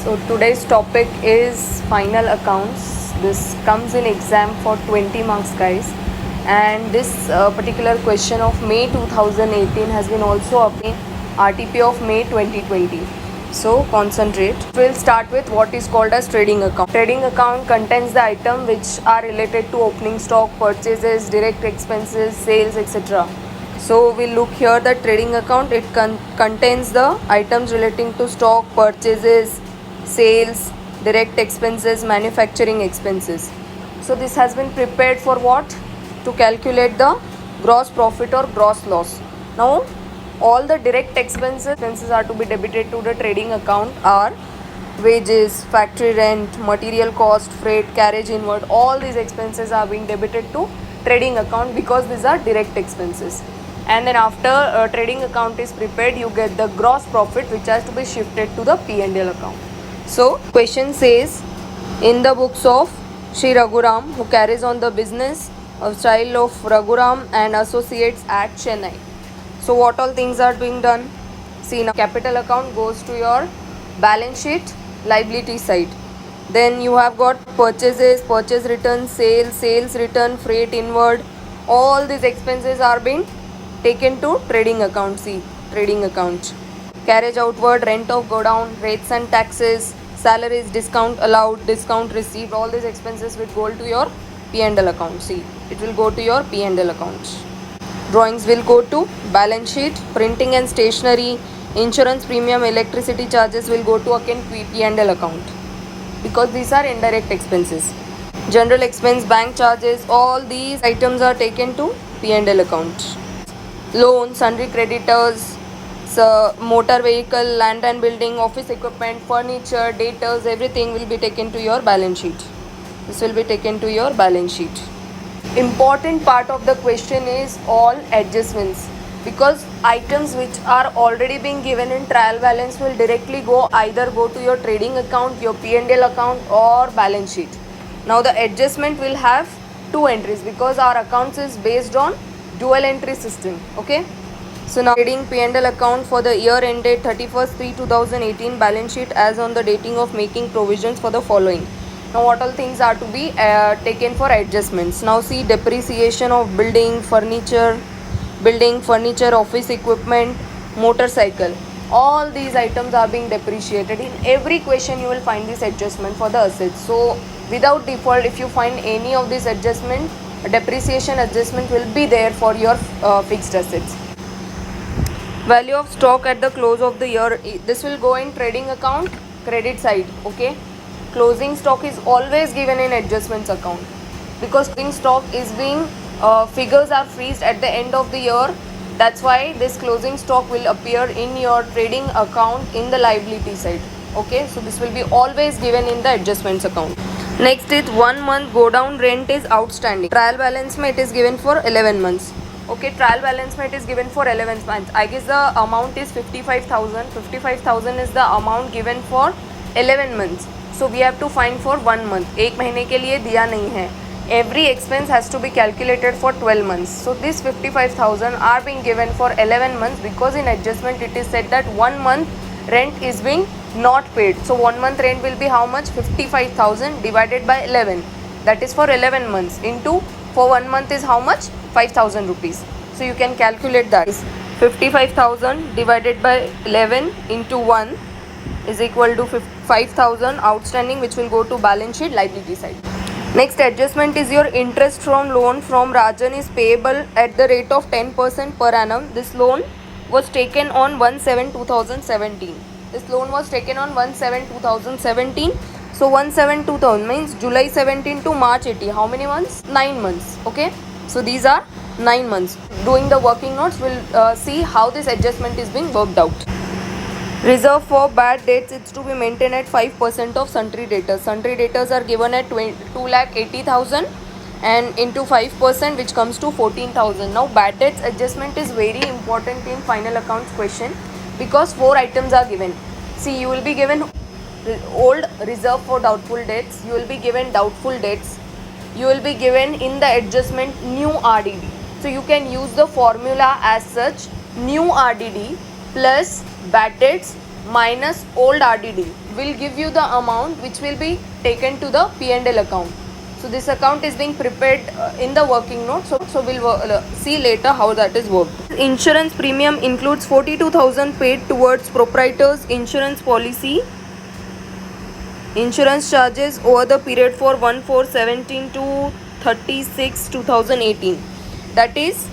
So today's topic is final accounts. This comes in exam for 20 marks, guys. And this particular question of May 2018 has been also up in RTP of May 2020. So concentrate. We'll start with what is called as trading account. Trading account contains the item which are related to opening stock, purchases, direct expenses, sales, etc. So we'll look here the trading account. It contains the items relating to stock, purchases, sales, direct expenses, manufacturing expenses. So this has been prepared for what? To calculate the gross profit or gross loss. Now all the direct expenses are to be debited to the trading account are wages, factory rent, material cost, freight, carriage inward. All these expenses are being debited to trading account because these are direct expenses. And then after trading account is prepared, you get the gross profit which has to be shifted to the P&L account. So question says, in the books of Sri Raghuram, who carries on the business of style of Raghuram and Associates at Chennai. So what all things are being done? See, now capital account goes to your balance sheet, liability side. Then you have got purchases, purchase return, sales return, freight inward. All these expenses are being taken to trading account. See, trading account. Carriage outward, rent of godown, rates and taxes, salaries, discount allowed, discount received. All these expenses will go to your P&L account. See, it will go to your P&L account. Drawings will go to balance sheet, printing and stationery, insurance premium, electricity charges will go to again P&L account because these are indirect expenses. General expense, bank charges, all these items are taken to P&L account. Loans, sundry creditors, motor vehicle, land and building, office equipment, furniture, debtors, everything will be taken to your balance sheet. This will be taken to your balance sheet. Important part of the question is all adjustments, because items which are already being given in trial balance will directly either go to your trading account, your P&L account or balance sheet. Now the adjustment will have two entries because our accounts is based on dual entry system. Okay, so now trading P&L account for the year ended 31st/3/2018, balance sheet as on the dating of making provisions for the following. Now what all things are to be taken for adjustments? Now see, depreciation of building, furniture, office equipment, motorcycle. All these items are being depreciated. In every question you will find this adjustment for the assets. So without default, if you find any of this adjustment, a depreciation adjustment will be there for your fixed assets. Value of stock at the close of the year. This will go in trading account, credit side. Okay. Closing stock is always given in adjustments account because closing stock is being figures are freezed at the end of the year. That's why this closing stock will appear in your trading account in the liability side. Okay, so this will be always given in the adjustments account. Next is 1 month go down rent is outstanding. Trial balance mein it is given for 11 months. Okay, trial balance mein it is given for 11 months. I guess the amount is 55,000. 55,000 is the amount given for 11 months. So we have to find for 1 month. एक महीने के लिए दिया नहीं है. Every expense has to be calculated for 12 months. So this 55,000 are being given for 11 months because in adjustment it is said that 1 month rent is being not paid. So 1 month rent will be how much? 55,000 divided by 11. That is for 11 months. Into for 1 month is how much? 5,000 rupees. So you can calculate that. 55,000 divided by 11 into 1 is equal to 5,000 outstanding, which will go to balance sheet liability side. Next adjustment is your interest from loan from Rajan is payable at the rate of 10% per annum. This loan was taken on 1/7/2017. This loan was taken on 1/7/2017. So 1/7/2000 means July 17 to March 18. How many months? 9 months. Okay, so these are 9 months. Doing the working notes, we'll see how this adjustment is being worked out. Reserve for bad debts, it's to be maintained at 5% of sundry debtors. Sundry debtors are given at 2,80,000 and into 5%, which comes to 14,000. Now bad debts adjustment is very important in final accounts question because 4 items are given. See, you will be given old reserve for doubtful debts, you will be given doubtful debts, you will be given in the adjustment new RDD. So you can use the formula as such: new RDD plus bad debts minus old RDD will give you the amount which will be taken to the P&L account. So this account is being prepared in the working note. So we'll see later how that is worked. Insurance premium includes 42,000 paid towards proprietor's insurance policy. Insurance charges over the period for 1/4/17 to 36/2018. That is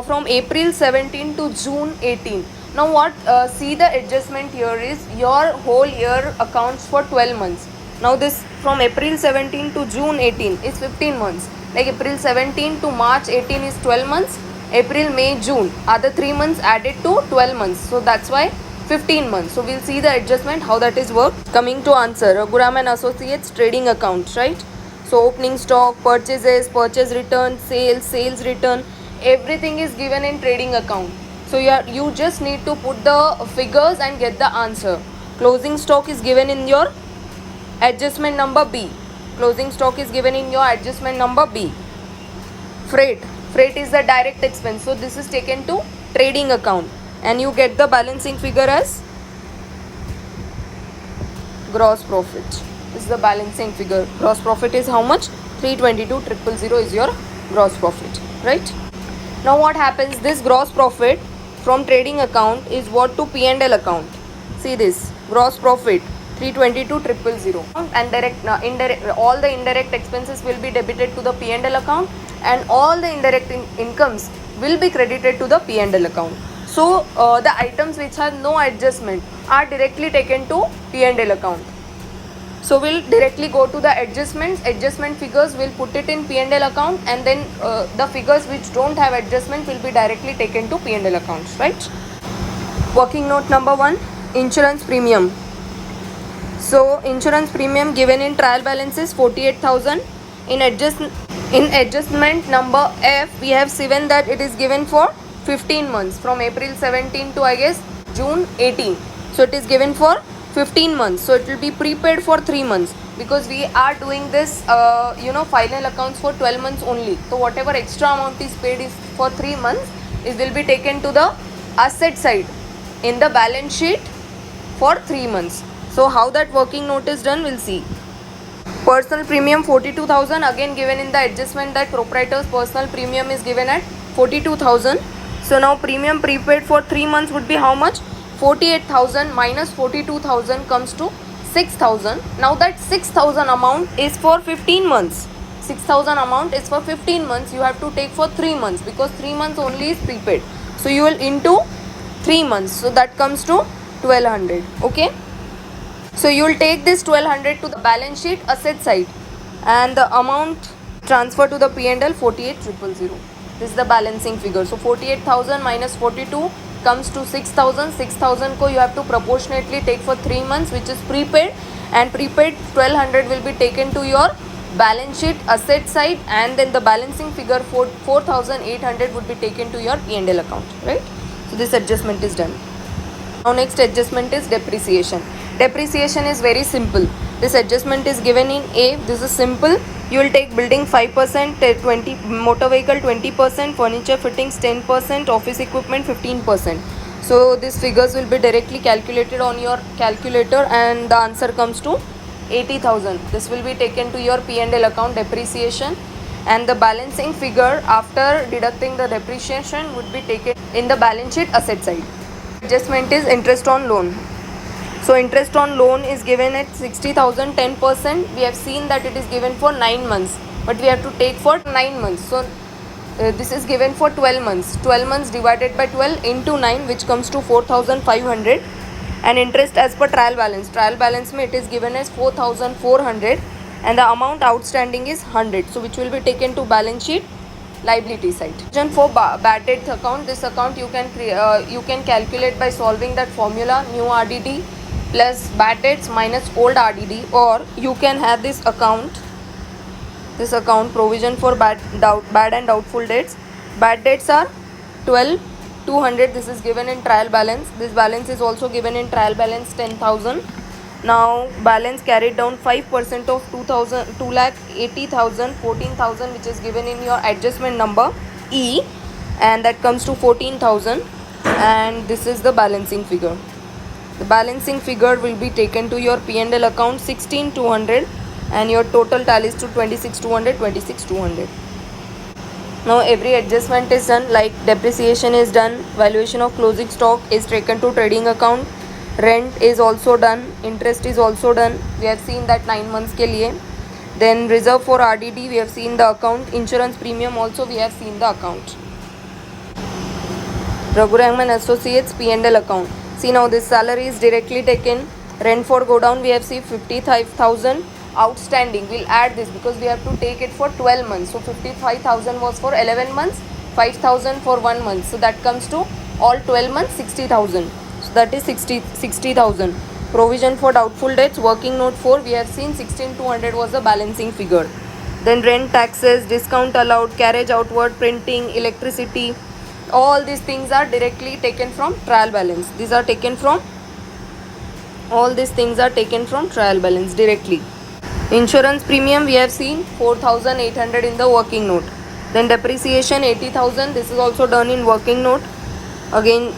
from April 17 to June 18. Now what? See, the adjustment here is your whole year accounts for 12 months. Now this from April 17 to June 18 is 15 months. Like April 17 to March 18 is 12 months. April, May, June are the 3 months added to 12 months. So that's why 15 months. So we'll see the adjustment, how that is worked. Coming to answer, Raghuram and Associates trading accounts, right? So opening stock, purchases, purchase return, sales return, everything is given in trading account. So you just need to put the figures and get the answer. Closing stock is given in your adjustment number B. Closing stock is given in your adjustment number B. Freight is the direct expense. So this is taken to trading account. And you get the balancing figure as gross profit. This is the balancing figure. Gross profit is how much? 322,000 is your gross profit, right? Now what happens? This gross profit from trading account is what to P&L account. See this gross profit 322,000 and indirect all the indirect expenses will be debited to the P&L account, and all the indirect incomes will be credited to the P&L account. So the items which have no adjustment are directly taken to P&L account. So we'll directly go to the adjustment figures, we'll put it in P&L account, and then the figures which don't have adjustment will be directly taken to P&L accounts, right? Working note number 1, insurance premium. So insurance premium given in trial balance is 48,000. In adjustment number F, we have given that it is given for 15 months from April 17 to I guess June 18. So it is given for 15 months. So it will be prepaid for 3 months because we are doing this final accounts for 12 months only. So whatever extra amount is paid is for 3 months. It will be taken to the asset side in the balance sheet for 3 months. So how that working note is done, we'll see. Personal premium 42,000, again given in the adjustment that proprietor's personal premium is given at 42,000. So now premium prepaid for 3 months would be how much? 48,000 minus 42,000 comes to 6,000. Now that 6,000 amount is for 15 months. 6,000 amount is for 15 months. You have to take for 3 months because 3 months only is prepaid. So you will into 3 months. So that comes to 1,200. Okay. So you will take this 1,200 to the balance sheet asset side, and the amount transfer to the P&L 48,000. This is the balancing figure. So 48,000 minus 42 comes to 6,000. 6,000 ko you have to proportionately take for 3 months, which is prepaid, and prepaid 1,200 will be taken to your balance sheet asset side, and then the balancing figure 4,800 would be taken to your P&L account, right? So this adjustment is done. Now next adjustment is depreciation. Depreciation is very simple. This adjustment is given in A. This is simple. You will take building 5%, 20 motor vehicle 20%, furniture fittings 10%, office equipment 15%. So these figures will be directly calculated on your calculator, and the answer comes to 80,000. This will be taken to your P&L account depreciation, and the balancing figure after deducting the depreciation would be taken in the balance sheet asset side. Adjustment is interest on loan. So interest on loan is given at 60,000, 10%. We have seen that it is given for 9 months, but we have to take for 9 months. So this is given for 12 months. 12 months divided by 12 into 9, which comes to 4,500. And interest as per trial balance. Trial balance mein it is given as 4,400, and the amount outstanding is 100. So which will be taken to balance sheet liability side. For bad debt account, this account you can calculate by solving that formula, new RDD plus bad debts minus old RDD, or you can have this account provision for bad and doubtful debts. Bad debts are 12,200. This is given in trial balance. This balance is also given in trial balance 10,000. Now balance carried down 5% of 2,80,000, 14,000, which is given in your adjustment number E, and that comes to 14,000, and this is the balancing figure. The balancing figure will be taken to your P&L account 16,200 and your total tallies to 26,200, 26,200. Now every adjustment is done, like depreciation is done, valuation of closing stock is taken to trading account, rent is also done, interest is also done. We have seen that 9 months के लिए. Then reserve for RDD we have seen the account, insurance premium also we have seen the account. Raghuram and Associates P&L account. See now this salary is directly taken. Rent for godown we have seen 55,000. Outstanding, we'll add this because we have to take it for 12 months. So 55,000 was for 11 months, 5,000 for 1 month. So that comes to all 12 months 60,000. So that is 60,000. Provision for doubtful debts, working note 4, we have seen 16,200 was the balancing figure. Then rent, taxes, discount allowed, carriage outward, printing, electricity, all these things are directly taken from trial balance. All these things are taken from trial balance directly. Insurance premium we have seen 4,800 in the working note. Then depreciation 80,000, this is also done in working note. Again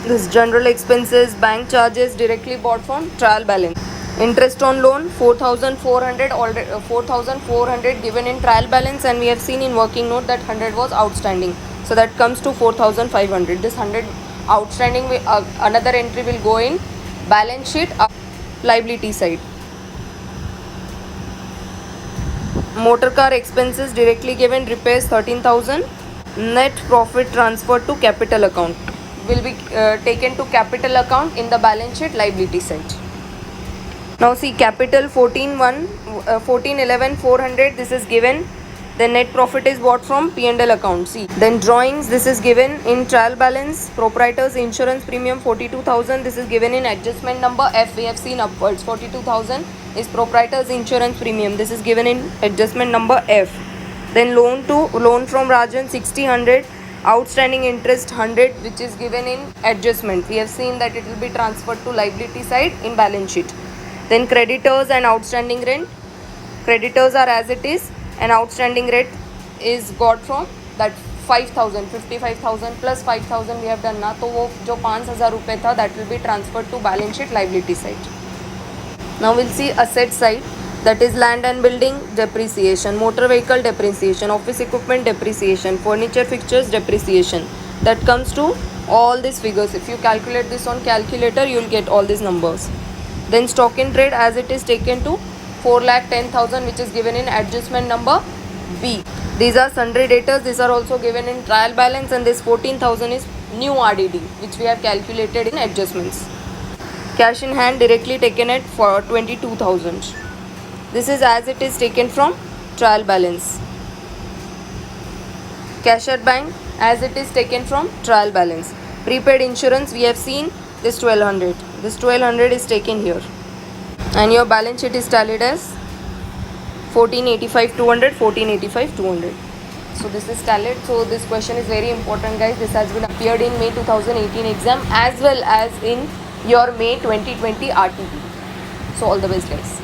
this general expenses, bank charges directly bought from trial balance. Interest on loan 4,400 already, 4,400 given in trial balance, and we have seen in working note that 100 was outstanding. So that comes to 4,500. This 100 outstanding another entry will go in balance sheet liability side. Motor car expenses directly given, repairs 13,000. Net profit transferred to capital account will be taken to capital account in the balance sheet liability side. Now see capital 14,11 400, this is given. The net profit is bought from P&L account. See, then drawings, this is given in trial balance. Proprietors insurance premium 42,000, this is given in adjustment number F. We have seen upwards 42,000 is proprietors insurance premium, this is given in adjustment number F. Then loan from Rajan 60,100, outstanding interest 100, which is given in adjustment. We have seen that it will be transferred to liability side in balance sheet. Then creditors and outstanding rent, creditors are as it is and outstanding rent is got from that 5,000, 55,000 plus 5,000 we have done ना, तो वो जो 5,000 रुपये था that will be transferred to balance sheet liability side. Now we'll see asset side, that is land and building depreciation, motor vehicle depreciation, office equipment depreciation, furniture fixtures depreciation. That comes to all these figures. If you calculate this on calculator, you will get all these numbers. Then stock in trade as it is taken to 4,10,000, which is given in adjustment number B. These are sundry debtors, these are also given in trial balance, and this 14,000 is new RDD which we have calculated in adjustments. Cash in hand directly taken at for 22,000. This is as it is taken from trial balance. Cash at bank as it is taken from trial balance. Prepaid insurance we have seen this 1,200. This 1,200 is taken here. And your balance sheet is tallied as 1485,200, 1485,200. So this is tallied. So this question is very important, guys. This has been appeared in May 2018 exam as well as in your May 2020 RTP. So all the best, guys.